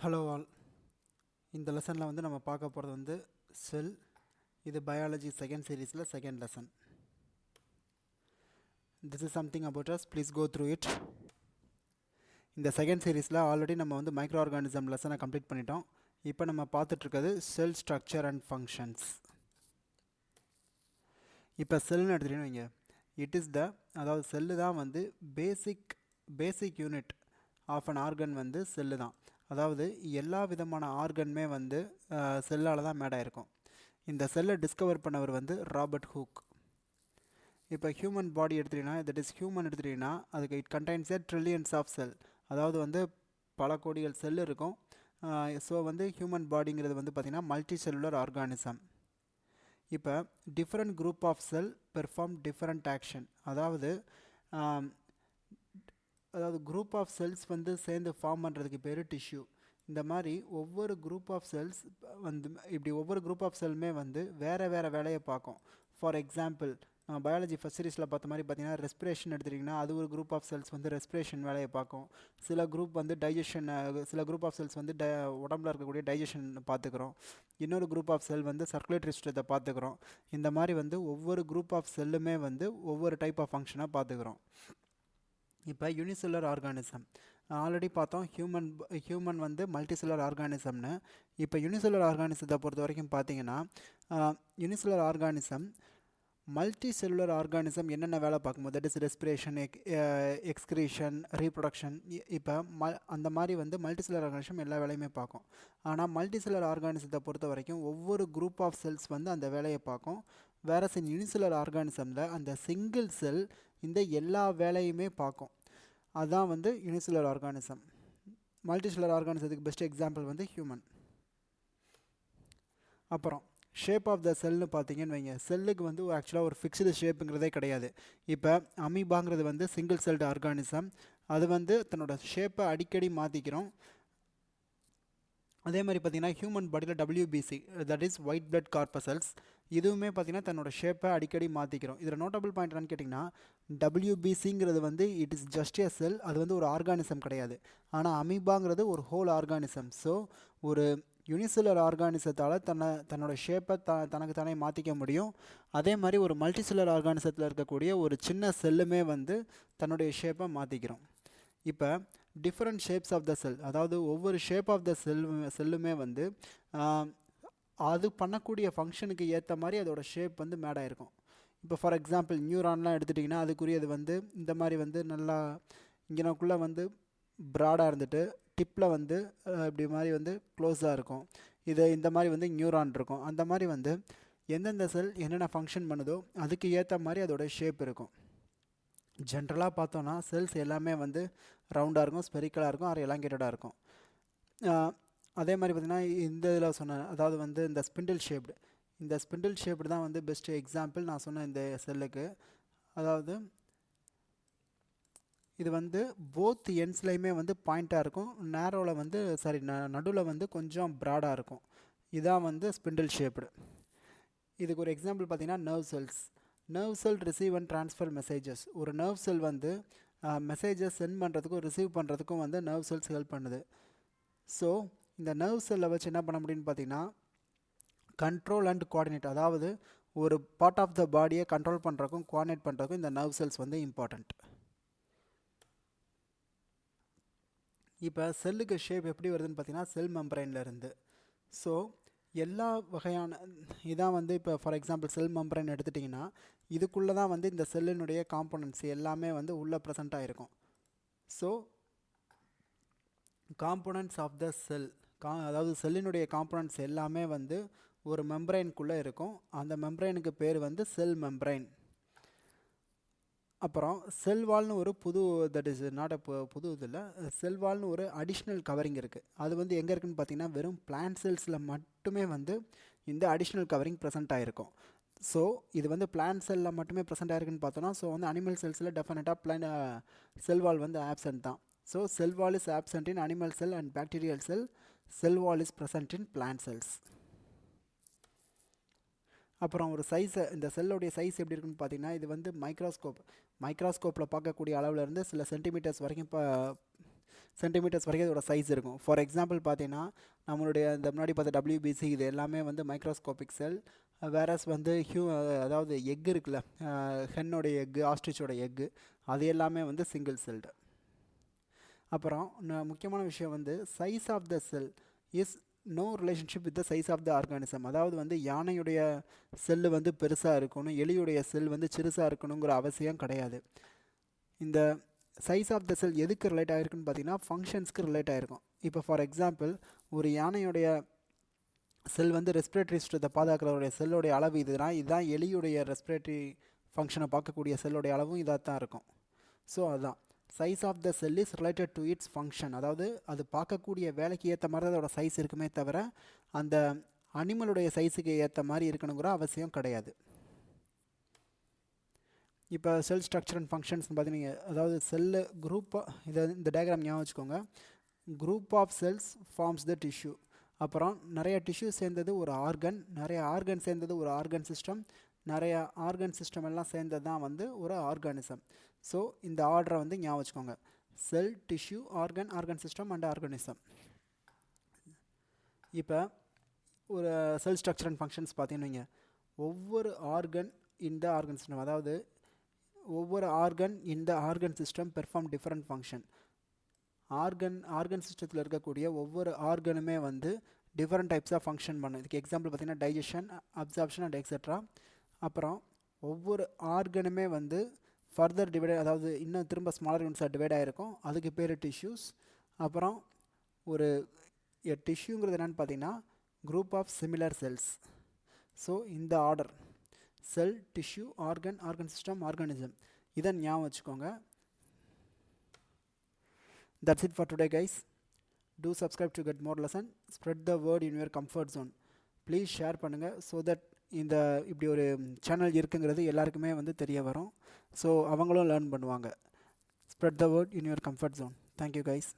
Hello all. இந்த லெசனில் வந்து நம்ம பார்க்க போகிறது வந்து செல். இது பயாலஜி செகண்ட் சீரீஸில் second lesson. This is something about us, please go through it. இந்த செகண்ட் சீரீஸில் ஆல்ரெடி நம்ம வந்து மைக்ரோ ஆர்கானிசம் லெசனை கம்ப்ளீட் பண்ணிட்டோம். இப்போ நம்ம பார்த்துட்ருக்கிறது செல் ஸ்ட்ரக்சர் அண்ட் ஃபங்க்ஷன்ஸ். இப்போ செல்னு எடுத்துகிட்டீங்கன்னு வைங்க, இட் இஸ் த, அதாவது செல்லு தான் வந்து basic unit of an organ வந்து செல்லு தான். அதாவது எல்லா விதமான ஆர்கனுமே வந்து செல்லால் தான் மேட் ஆகிருக்கும். இந்த செல்லை டிஸ்கவர் பண்ணவர் வந்து ராபர்ட் ஹூக். இப்போ ஹியூமன் பாடி எடுத்துட்டீங்கன்னா, தட் இஸ் ஹியூமன் எடுத்துட்டீங்கன்னா, அதுக்கு it contains trillions of cell, அதாவது வந்து பல கோடிகள் செல் இருக்கும். ஸோ வந்து ஹியூமன் பாடிங்கிறது வந்து பார்த்திங்கன்னா மல்டி செல்லுலர் ஆர்கானிசம். இப்போ different group of cell perform different action, அதாவது குரூப் ஆஃப் செல்ஸ் வந்து சேர்ந்து ஃபார்ம் பண்ணுறதுக்கு பேர் டிஷ்யூ. இந்த மாதிரி ஒவ்வொரு குரூப் ஆஃப் செல்ஸ் வந்து ஒவ்வொரு குரூப் ஆஃப் செல்லுமே வந்து வேறு வேலையை பார்க்கும். ஃபார் எக்ஸாம்பிள், பயாலஜி ஃபஸ்ட் சீரீஸில் பார்த்த மாதிரி பார்த்தீங்கன்னா ரெஸ்பிரேஷன் எடுத்துட்டிங்கன்னா, அது ஒரு குரூப் ஆஃப் செல்ஸ் வந்து ரெஸ்பிரேஷன் வேலையை பார்க்கும். சில குரூப் வந்து டைஜஷன், சில குரூப் ஆஃப் செல்ஸ் வந்து உடம்புல இருக்கக்கூடிய டைஜஷன் பார்த்துக்கிறோம். இன்னொரு குரூப் ஆஃப் செல் வந்து சர்க்குலேட்டரி சிஸ்டத்தை பார்த்துக்கிறோம். இந்த மாதிரி வந்து ஒவ்வொரு குரூப் ஆஃப் செல்லுமே வந்து ஒவ்வொரு டைப் ஆஃப் ஃபங்க்ஷனாக பார்த்துக்கிறோம். இப்போ யூனிசெல்லுலர் ஆர்கானிசம் ஆல்ரெடி பார்த்தோம். ஹியூமன் வந்து மல்டிசெல்லுலர் ஆர்கானிசம்னு. இப்போ யூனிசெல்லுலர் ஆர்கானிசத்தை பொறுத்த வரைக்கும் பார்த்தீங்கன்னா, unicellular organism multi cellular organism என்னென்ன வேலை பார்க்கும்போது, that is respiration, excretion, reproduction. இப்போ அந்த மாதிரி வந்து மல்டி செல்லுலர் ஆர்கானிசம் எல்லா வேலையுமே பார்க்கும். ஆனால் மல்டி செல்லுலர் ஆர்கானிசத்தை பொறுத்த வரைக்கும் ஒவ்வொரு குரூப் ஆஃப் செல்ஸ் வந்து அந்த வேலையை பார்க்கும். வேற யூனிசெல்லுலர் ஆர்கானிசமில் அந்த சிங்கிள் செல் இந்த எல்லா வேலையுமே பார்க்கும். அதுதான் வந்து யூனிசெல்லுலர் ஆர்கானிசம். மல்டி செல்லுலர் ஆர்கானிசத்துக்கு பெஸ்ட் எக்ஸாம்பிள் வந்து ஹியூமன். அப்புறம் ஷேப் ஆஃப் த செல்னு பார்த்தீங்கன்னு வைங்க, செல்லுக்கு வந்து ஆக்சுவலாக ஒரு ஃபிக்ஸ்டு ஷேப்புங்கிறதே கிடையாது. இப்போ அமீபாங்கிறது வந்து சிங்கிள் செல்டு ஆர்கானிசம். அது வந்து தன்னோட ஷேப்பை அடிக்கடி மாற்றிக்கிறோம். அதே மாதிரி பார்த்திங்கன்னா ஹியூமன் பாடியில் WBC, that is white blood corpuscles, இதுவுமே பார்த்திங்கன்னா தன்னோட ஷேப்பை அடிக்கடி மாற்றிக்கிறோம். இதில் நோட்டபிள் பாயிண்ட் என்னன்னு கேட்டிங்கன்னா, WBCங்கிறது வந்து இட் இஸ் ஜஸ்ட் ஏ செல், அது வந்து ஒரு ஆர்கானிசம் கிடையாது. ஆனால் அமீபாங்கிறது ஒரு ஹோல் ஆர்கானிசம். ஸோ ஒரு யூனிசெல்லுலர் ஆர்கானிசத்தால் தன்னோட ஷேப்பை தனக்கு தானே மாற்றிக்க முடியும். அதே மாதிரி ஒரு மல்டிசெல்லுலர் ஆர்கானிசத்தில் இருக்கக்கூடிய ஒரு சின்ன செல்லுமே வந்து தன்னுடைய ஷேப்பை மாற்றிக்கிறோம். இப்போ டிஃப்ரெண்ட் ஷேப்ஸ் ஆஃப் த செல், அதாவது ஒவ்வொரு ஷேப் ஆஃப் த செல்லுமே வந்து அது பண்ணக்கூடிய ஃபங்க்ஷனுக்கு ஏற்ற மாதிரி அதோட ஷேப் வந்து மேட் ஆகிருக்கும். இப்போ ஃபார் எக்ஸாம்பிள் நியூரான்லாம் எடுத்துட்டிங்கன்னா, அதுக்குரியது வந்து இந்த மாதிரி வந்து நல்லா இங்கனக்குள்ளே வந்து ப்ராடாக இருந்துட்டு டிப்பில் வந்து இப்படி மாதிரி வந்து க்ளோஸாக இருக்கும். இது இந்த மாதிரி வந்து நியூரான் இருக்கும். அந்த மாதிரி வந்து எந்தெந்த செல் என்னென்ன ஃபங்க்ஷன் பண்ணுதோ அதுக்கு ஏற்ற மாதிரி அதோட ஷேப் இருக்கும். ஜென்ரலாக பார்த்தோன்னா செல்ஸ் எல்லாமே வந்து ரவுண்டாக இருக்கும், ஸ்பெரிக்கலாக இருக்கும், ஆர் எலாங்கேட்டடாக இருக்கும். அதே மாதிரி பார்த்திங்கன்னா இந்த இதில் சொன்னேன், அதாவது வந்து இந்த ஸ்பிண்டில் ஷேப்டு தான் வந்து பெஸ்ட்டு எக்ஸாம்பிள் நான் சொன்னேன் இந்த செல்லுக்கு. அதாவது இது வந்து போத் எண்ட்ஸ்லையுமே வந்து பாயிண்ட்டாக இருக்கும், நேரோவில் வந்து நடுவில் வந்து கொஞ்சம் ப்ராடாக இருக்கும். இதான் வந்து ஸ்பிண்டில் ஷேப்டு. இதுக்கு ஒரு எக்ஸாம்பிள் பார்த்திங்கன்னா nerve sell receive and transfer messages. ஒரு நர்வ் செல் வந்து மெசேஜஸ் சென்ட் பண்ணுறதுக்கும் ரிசீவ் பண்ணுறதுக்கும் வந்து நர்வ் செல்ஸ் ஹெல்ப் பண்ணுது. ஸோ இந்த நர்வ் செல்லை வச்சு என்ன பண்ண முடியும்னு பார்த்திங்கன்னா, கண்ட்ரோல் அண்ட் கோஆர்டினேட், அதாவது ஒரு பார்ட் ஆஃப் த பாடியை கண்ட்ரோல் பண்ணுறதுக்கும் கோஆர்டினேட் பண்ணுறதுக்கும் இந்த நர்வ் செல்ஸ் வந்து இம்பார்ட்டண்ட். இப்போ செல்லுக்கு ஷேப் எப்படி வருதுன்னு பார்த்தீங்கன்னா, செல் மெம்பரைன்லேருந்து. ஸோ எல்லா வகையான இதான் வந்து இப்போ ஃபார் எக்ஸாம்பிள் செல் மெம்பரைன் எடுத்துட்டிங்கன்னா, இதுக்குள்ளே தான் வந்து இந்த செல்லினுடைய காம்போனன்ட்ஸ் எல்லாமே வந்து உள்ளே ப்ரெசண்ட்டாக இருக்கும். ஸோ காம்போனன்ட்ஸ் ஆஃப் த செல், அதாவது செல்லினுடைய காம்போனன்ட்ஸ் எல்லாமே வந்து ஒரு மெம்பரைனுக்குள்ளே இருக்கும். அந்த மெம்பரைனுக்கு பேர் வந்து செல் மெம்பரைன். அப்புறம் செல் வால்னு ஒரு தட் இஸ் நாட் புது இதில் செல் வால்னு ஒரு அடிஷ்னல் கவரிங் இருக்குது. அது வந்து எங்கே இருக்குதுன்னு பார்த்தீங்கன்னா, வெறும் பிளான்ட் செல்ஸில் மட்டுமே வந்து இந்த அடிஷ்னல் கவரிங் ப்ரெசென்ட் ஆகிருக்கும். ஸோ இது வந்து பிளான்ட் செல்லில் மட்டுமே ப்ரெசென்ட் ஆகிருக்குன்னு பார்த்தோன்னா, ஸோ வந்து அனிமல் செல்ஸில் டெஃபினட்டாக செல் வால் வந்து ஆப்சென்ட் தான். So cell wall is absent in animal cell and bacterial cell wall is present in plant cells. அப்புறம் ஒரு சைஸை, இந்த செல்லுடைய சைஸ் எப்படி இருக்குன்னு பார்த்தீங்கன்னா, இது வந்து மைக்ராஸ்கோப்பில் பார்க்கக்கூடிய அளவில் இருந்து சில சென்டிமீட்டர்ஸ் வரைக்கும் சென்டிமீட்டர்ஸ் வரைக்கும் இதோட சைஸ் இருக்கும். ஃபார் எக்ஸாம்பிள் பார்த்தீங்கன்னா நம்மளுடைய இந்த முன்னாடி பார்த்த WBC இது எல்லாமே வந்து மைக்ரோஸ்கோபிக் செல். வேறஸ் வந்து அதாவது எக் இருக்குல்ல, ஹென்னோடைய எக்கு, ஆஸ்ட்ரிச்சோட எக்கு, அது எல்லாமே வந்து சிங்கிள் செல்டு. அப்புறம் முக்கியமான விஷயம் வந்து size of the cell is no relationship with the size of the organism. அதாவது வந்து யானையுடைய செல்லு வந்து பெருசாக இருக்கணும், எலியுடைய செல் வந்து சிறுசாக இருக்கணுங்கிற அவசியம் கிடையாது. இந்த சைஸ் ஆஃப் த செல் எதுக்கு ரிலேட் ஆகிருக்குன்னு பார்த்தீங்கன்னா ஃபங்க்ஷன்ஸ்க்கு ரிலேட் ஆகிருக்கும். இப்போ ஃபார் எக்ஸாம்பிள் ஒரு யானையுடைய செல் வந்து ரெஸ்பிரேட்டரி சிஸ்டத்தை பாதுகாக்கிறவருடைய செல்லுடைய அளவு இதுதான் எலியுடைய ரெஸ்பிரேட்டரி ஃபங்க்ஷனை பார்க்கக்கூடிய செல்லுடைய அளவும் இதாக தான் இருக்கும். ஸோ அதுதான் size of the cell is related to its function. அதாவது அது பார்க்கக்கூடிய வேலைக்கு ஏற்ற மாதிரி தான் அதோட சைஸ் இருக்குமே தவிர அந்த அனிமலுடைய சைஸுக்கு ஏற்ற மாதிரி இருக்கணுங்கிற அவசியம் கிடையாது. இப்போ செல் ஸ்ட்ரக்சர் அண்ட் ஃபங்க்ஷன்ஸ் பார்த்தீங்கன்னா, அதாவது செல்லு குரூப்பாக இந்த டயக்ராம் ஞாபகம் வச்சுக்கோங்க. Group of cells forms the tissue. அப்புறம் நிறைய டிஷ்யூ சேர்ந்தது ஒரு ஆர்கன், நிறைய ஆர்கன் சேர்ந்தது ஒரு ஆர்கன் சிஸ்டம், நிறைய ஆர்கன் சிஸ்டம் எல்லாம் சேர்ந்தது தான் வந்து ஒரு ஆர்கானிசம். ஸோ இந்த ஆர்டரை வந்து ஞாபகம் வச்சுக்கோங்க. Cell, tissue, organ, organ system and organism. இப்போ ஒரு செல் ஸ்ட்ரக்சர் அண்ட் ஃபங்க்ஷன்ஸ் பார்த்தீங்கன்னா ஒவ்வொரு ஆர்கன் இந்த ஆர்கன் சிஸ்டம், அதாவது ஒவ்வொரு ஆர்கன் இந்த organ system perform different function. Organ சிஸ்டத்தில் இருக்கக்கூடிய ஒவ்வொரு ஆர்கனுமே வந்து டிஃப்ரெண்ட் டைப்ஸ் ஆஃப் ஃபங்க்ஷன் பண்ணும். இதுக்கு எக்ஸாம்பிள் பார்த்தீங்கன்னா டைஜஷன், அப்சார்ப்ஷன் அண்ட் எக்ஸெட்ரா. அப்புறம் ஒவ்வொரு ஆர்கனுமே வந்து ஃபர்தர் டிவைட், அதாவது இன்னும் திரும்ப ஸ்மாலர் யூனிட்ஸாக டிவைட் ஆகிருக்கும், அதுக்கு பேர் டிஷ்யூஸ். அப்புறம் ஒரு டிஷ்யூங்கிறது என்னென்னு பார்த்தீங்கன்னா group of similar cells. So இந்த order cell, tissue, organ, organ system, organism, இதை ஞாபகம் வச்சுக்கோங்க. That's it for today guys. Do subscribe to get more lesson. Spread the word in your comfort zone. Please share பண்ணுங்கள் so that இந்த இப்படி ஒரு channel இருக்குங்கிறது எல்லாருக்குமே வந்து தெரிய வரும். ஸோ அவங்களும் லேர்ன் பண்ணுவாங்க. Spread the word in your comfort zone. Thank you guys.